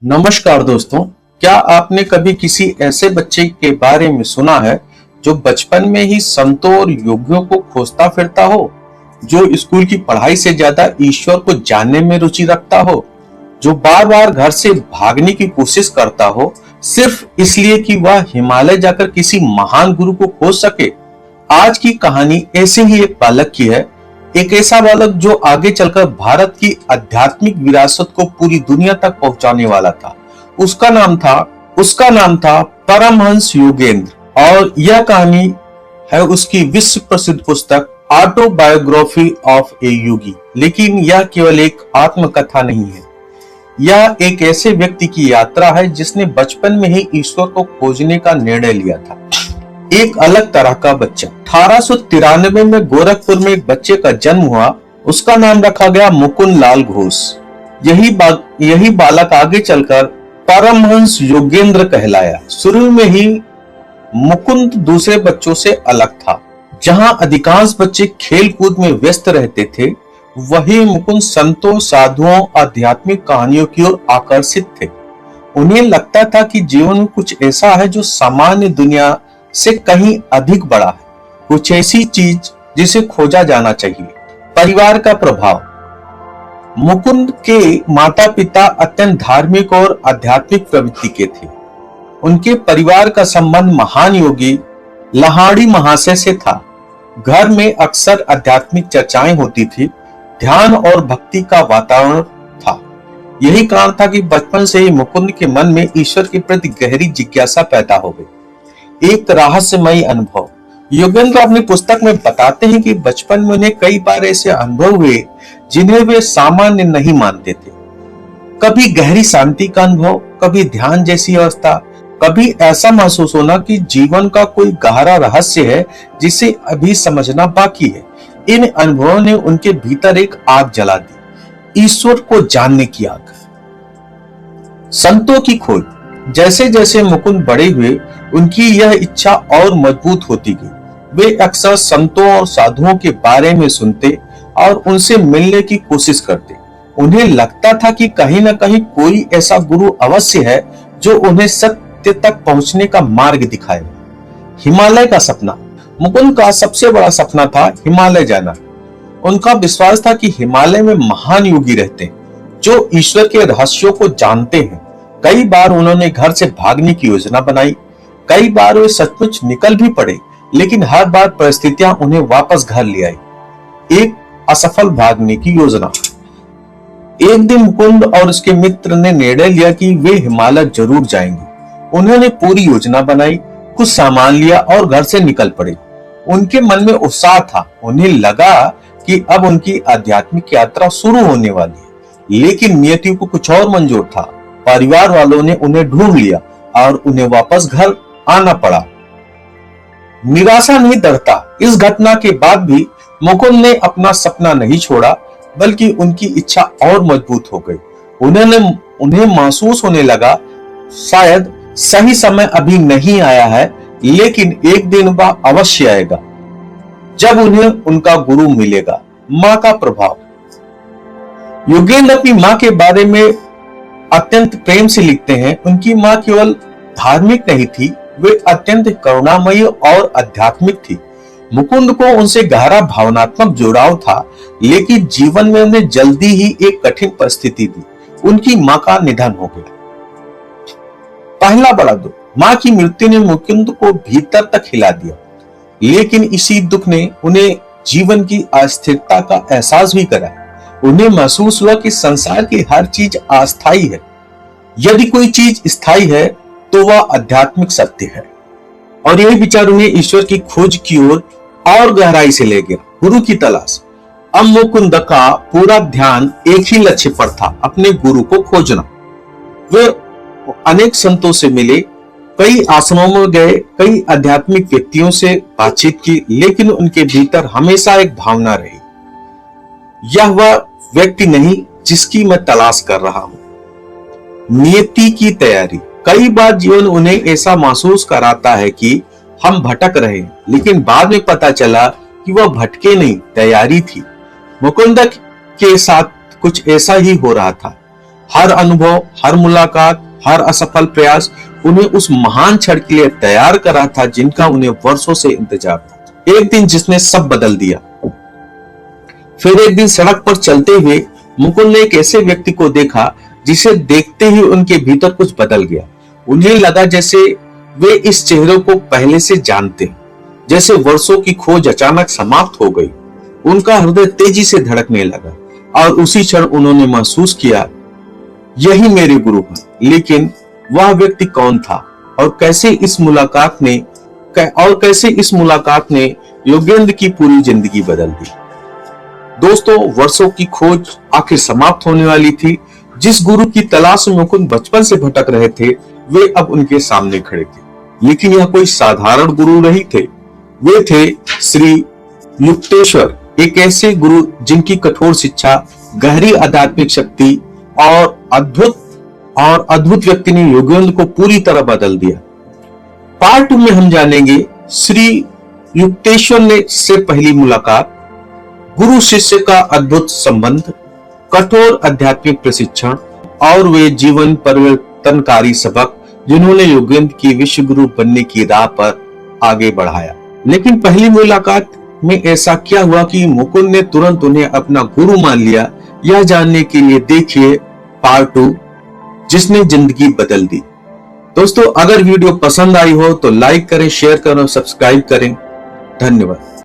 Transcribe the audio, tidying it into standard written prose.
नमस्कार दोस्तों। क्या आपने कभी किसी ऐसे बच्चे के बारे में सुना है जो बचपन में ही संतों और योगियों को खोजता फिरता हो, जो स्कूल की पढ़ाई से ज्यादा ईश्वर को जानने में रुचि रखता हो, जो बार बार घर से भागने की कोशिश करता हो सिर्फ इसलिए कि वह हिमालय जाकर किसी महान गुरु को खोज सके। आज की कहानी ऐसे ही एक बालक की है। एक ऐसा बालक जो आगे चलकर भारत की आध्यात्मिक विरासत को पूरी दुनिया तक पहुंचाने वाला था। उसका नाम था परमहंस योगेंद्र, और यह कहानी है उसकी विश्व प्रसिद्ध पुस्तक ऑटोबायोग्राफी ऑफ ए योगी। लेकिन यह केवल एक आत्मकथा नहीं है, यह एक ऐसे व्यक्ति की यात्रा है जिसने बचपन में ही ईश्वर को खोजने का निर्णय लिया था। एक अलग तरह का बच्चा। 1893 में गोरखपुर में एक बच्चे का जन्म हुआ। उसका नाम रखा गया मुकुंद लाल घोष। यही बालक आगे चलकर परमहंस योगेंद्र कहलाया। शुरू में ही मुकुंद दूसरे बच्चों से अलग था। जहां अधिकांश बच्चे खेल कूद में व्यस्त रहते थे, वही मुकुंद संतों, साधुओं, आध्यात्मिक कहानियों की ओर आकर्षित थे। उन्हें लगता था कि जीवन में कुछ ऐसा है जो सामान्य दुनिया से कहीं अधिक बड़ा है, कुछ ऐसी चीज जिसे खोजा जाना चाहिए। परिवार का प्रभाव। मुकुंद के माता पिता अत्यंत धार्मिक और आध्यात्मिक प्रवृत्ति के थे। उनके परिवार का संबंध महान योगी लहाड़ी महाशय से था। घर में अक्सर आध्यात्मिक चर्चाएं होती थी, ध्यान और भक्ति का वातावरण था। यही कारण था कि बचपन से ही मुकुंद के मन में ईश्वर के प्रति गहरी जिज्ञासा पैदा हो गई। एक रहस्यमयी अनुभव। योगेंद्र अपनी पुस्तक में बताते हैं कि बचपन में उन्हें कई बार ऐसे अनुभव हुए जिन्हें वे सामान्य नहीं मानते थे। कभी गहरी शांति का अनुभव, कभी ध्यान जैसी अवस्था, कभी ऐसा महसूस होना कि जीवन का कोई गहरा रहस्य है जिसे अभी समझना बाकी है। इन अनुभवों ने उनके भीतर एक आग जला दी, ईश्वर को जानने की आग। संतों की खोज। जैसे जैसे मुकुंद बड़े हुए, उनकी यह इच्छा और मजबूत होती गई। वे अक्सर संतों और साधुओं के बारे में सुनते और उनसे मिलने की कोशिश करते। उन्हें लगता था कि कहीं न कहीं कोई ऐसा गुरु अवश्य है जो उन्हें सत्य तक पहुंचने का मार्ग दिखाए। हिमालय का सपना। मुकुंद का सबसे बड़ा सपना था हिमालय जाना। उनका विश्वास था कि हिमालय में महान योगी रहते हैं जो ईश्वर के रहस्यों को जानते हैं। कई बार उन्होंने घर से भागने की योजना बनाई, कई बार वे सचमुच निकल भी पड़े, लेकिन हर बार परिस्थितियां उन्हें वापस घर ले आई। एक असफल भागने की योजना। एक दिन मुकुंद और उसके मित्र ने निर्णय लिया कि वे हिमालय जरूर जाएंगे। उन्होंने पूरी योजना बनाई, कुछ सामान लिया और घर से निकल पड़े। उनके मन में उत्साह था। उन्हें लगा कि अब उनकी आध्यात्मिक यात्रा शुरू होने वाली है, लेकिन नियति को कुछ और मंजूर था। परिवार वालों ने उन्हें ढूंढ लिया और उन्हें वापस घर आना पड़ा। निराशा नहीं डरता। इस घटना के बाद भी मुकुंद ने अपना सपना नहीं छोड़ा, बल्कि उनकी इच्छा और मजबूत हो गई। उन्हें महसूस होने लगा शायद सही समय अभी नहीं आया है, लेकिन एक दिन वह अवश्य आएगा जब उन्हें उनका गुरु मिलेगा। मां का प्रभाव। योगेंद्र अपनी मां के बारे में अत्यंत प्रेम से लिखते हैं। उनकी मां केवल धार्मिक नहीं थी, वे अत्यंत करुणामयी और आध्यात्मिक थी। मुकुंद को उनसे गहरा भावनात्मक जुड़ाव था, लेकिन जीवन में उन्हें जल्दी ही एक कठिन परिस्थिति दी। उनकी मां का निधन हो गया। पहला बड़ा दुख। मां की मृत्यु ने मुकुंद को भीतर तक हिला दिया, लेकिन इसी दुख ने उन्हें जीवन की अस्थिरता का एहसास भी कराया। उन्हें महसूस हुआ कि संसार की हर चीज अस्थायी है। यदि कोई चीज स्थायी है तो वह आध्यात्मिक सत्य है। और यही विचार उन्हें ईश्वर की खोज की ओर और गहराई से ले गया। गुरु की तलाश। अब मुकुंद का पूरा ध्यान एक ही लक्ष्य पर था, अपने गुरु को खोजना। वे अनेक संतों से मिले, कई आश्रमों में गए, कई आध्यात्मिक व्यक्तियों से बातचीत की, लेकिन उनके भीतर हमेशा एक भावना रही, यह वह व्यक्ति नहीं जिसकी मैं तलाश कर रहा हूं। नियति की तैयारी। कई बार जीवन उन्हें ऐसा महसूस कराता है कि हम भटक रहे, लेकिन बाद में पता चला कि वह भटके नहीं, तैयारी थी। मुकुंद के साथ कुछ ऐसा ही हो रहा था। हर अनुभव, हर मुलाकात, हर असफल प्रयास उन्हें उस महान क्षण के लिए तैयार करा था जिनका उन्हें वर्षों से इंतजार था। एक दिन जिसने सब बदल दिया। फिर एक दिन सड़क पर चलते हुए मुकुंद ने एक ऐसे व्यक्ति को देखा जिसे देखते ही उनके भीतर कुछ बदल गया। उन्हें लगा जैसे वे इस चेहरे को पहले से जानते, जैसे वर्षों की खोज अचानक समाप्त हो गई। उनका हृदय तेजी से धड़कने लगा और उसी क्षण उन्होंने महसूस किया, यही मेरे गुरु हैं। लेकिन वह व्यक्ति कौन था और कैसे इस मुलाकात ने योगेंद्र की पूरी जिंदगी बदल दी। दोस्तों, वर्षों की खोज आखिर समाप्त होने वाली थी। जिस गुरु की तलाश में मुकुंद बचपन से भटक रहे थे, वे अब उनके सामने खड़े थे। लेकिन यह कोई साधारण गुरु नहीं थे, वे थे श्री युक्तेश्वर, एक ऐसे गुरु जिनकी कठोर शिक्षा, गहरी आध्यात्मिक शक्ति और अद्भुत व्यक्ति ने योगेंद्र को पूरी तरह बदल दिया। पार्ट 2 में हम जानेंगे श्री युक्तेश्वर से पहली मुलाकात, गुरु शिष्य का अद्भुत संबंध, कठोर आध्यात्मिक प्रशिक्षण और वे जीवन परिवर्तनकारी सबक जिन्होंने योगेंद्र की विश्व गुरु बनने की राह पर आगे बढ़ाया। लेकिन पहली मुलाकात में ऐसा क्या हुआ कि मुकुंद ने तुरंत उन्हें अपना गुरु मान लिया? यह जानने के लिए देखिए पार्ट 2, जिसने जिंदगी बदल दी। दोस्तों, अगर वीडियो पसंद आई हो तो लाइक करें, शेयर करें और सब्सक्राइब करें। धन्यवाद।